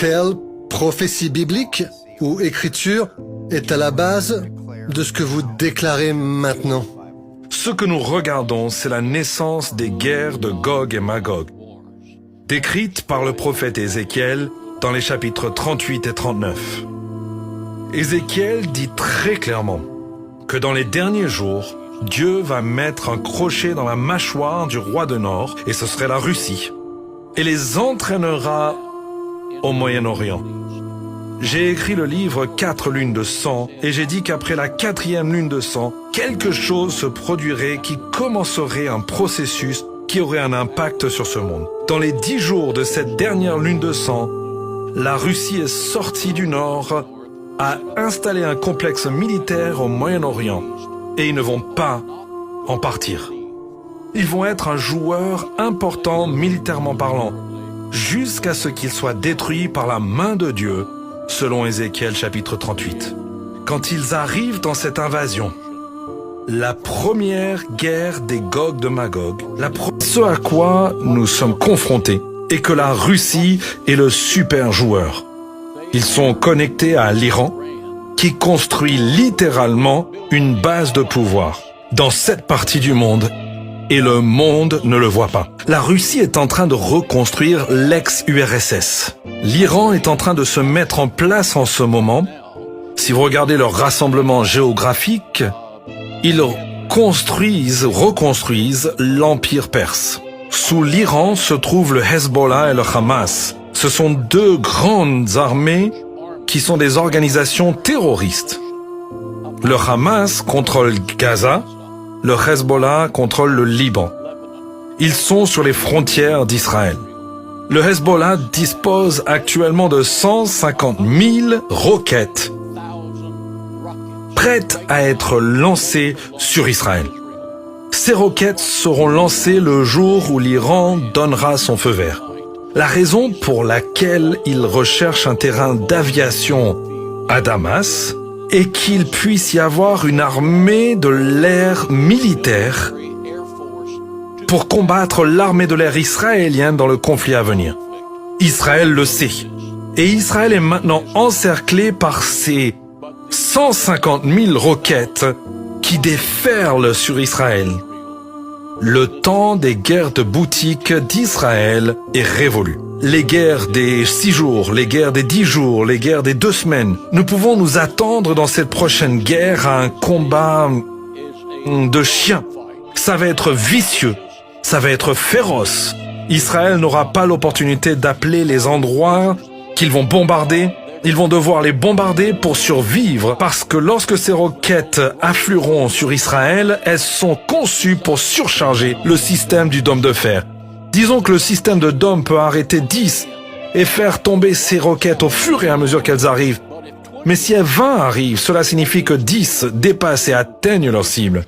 Quelle prophétie biblique ou écriture est à la base de ce que vous déclarez maintenant? Ce que nous regardons, c'est la naissance des guerres de Gog et Magog, décrites par le prophète Ézéchiel dans les chapitres 38 et 39. Ézéchiel dit très clairement que dans les derniers jours, Dieu va mettre un crochet dans la mâchoire du roi de Nord, et ce serait la Russie, et les entraînera au Moyen-Orient. J'ai écrit le livre 4 lunes de sang, et j'ai dit qu'après la 4e lune de sang, quelque chose se produirait qui commencerait un processus qui aurait un impact sur ce monde. Dans les 10 jours de cette dernière lune de sang, la Russie est sortie du Nord, a installé un complexe militaire au Moyen-Orient, et ils ne vont pas en partir. Ils vont être un joueur important militairement parlant, jusqu'à ce qu'ils soient détruits par la main de Dieu, selon Ézéchiel chapitre 38. Quand ils arrivent dans cette invasion, la première guerre des Gog de Magog, ce à quoi nous sommes confrontés, est que la Russie est le super joueur. Ils sont connectés à l'Iran, qui construit littéralement une base de pouvoir dans cette partie du monde, et le monde ne le voit pas. La Russie est en train de reconstruire l'ex-URSS. L'Iran est en train de se mettre en place en ce moment. Si vous regardez leur rassemblement géographique, ils reconstruisent l'Empire perse. Sous l'Iran se trouvent le Hezbollah et le Hamas. Ce sont deux grandes armées qui sont des organisations terroristes. Le Hamas contrôle Gaza, le Hezbollah contrôle le Liban. Ils sont sur les frontières d'Israël. Le Hezbollah dispose actuellement de 150 000 roquettes prêtes à être lancées sur Israël. Ces roquettes seront lancées le jour où l'Iran donnera son feu vert. La raison pour laquelle ils recherchent un terrain d'aviation à Damas est qu'il puisse y avoir une armée de l'air militaire pour combattre l'armée de l'air israélienne dans le conflit à venir. Israël le sait. Et Israël est maintenant encerclé par ces 150 000 roquettes qui déferlent sur Israël. Le temps des guerres de boutique d'Israël est révolu. Les guerres des 6 jours, les guerres des 10 jours, les guerres des 2 semaines. Nous pouvons nous attendre dans cette prochaine guerre à un combat de chiens. Ça va être vicieux, ça va être féroce. Israël n'aura pas l'opportunité d'appeler les endroits qu'ils vont bombarder. Ils vont devoir les bombarder pour survivre, parce que lorsque ces roquettes afflueront sur Israël, elles sont conçues pour surcharger le système du dôme de fer. Disons que le système de dôme peut arrêter 10 et faire tomber ces roquettes au fur et à mesure qu'elles arrivent. Mais si 20 arrivent, cela signifie que 10 dépassent et atteignent leur cible.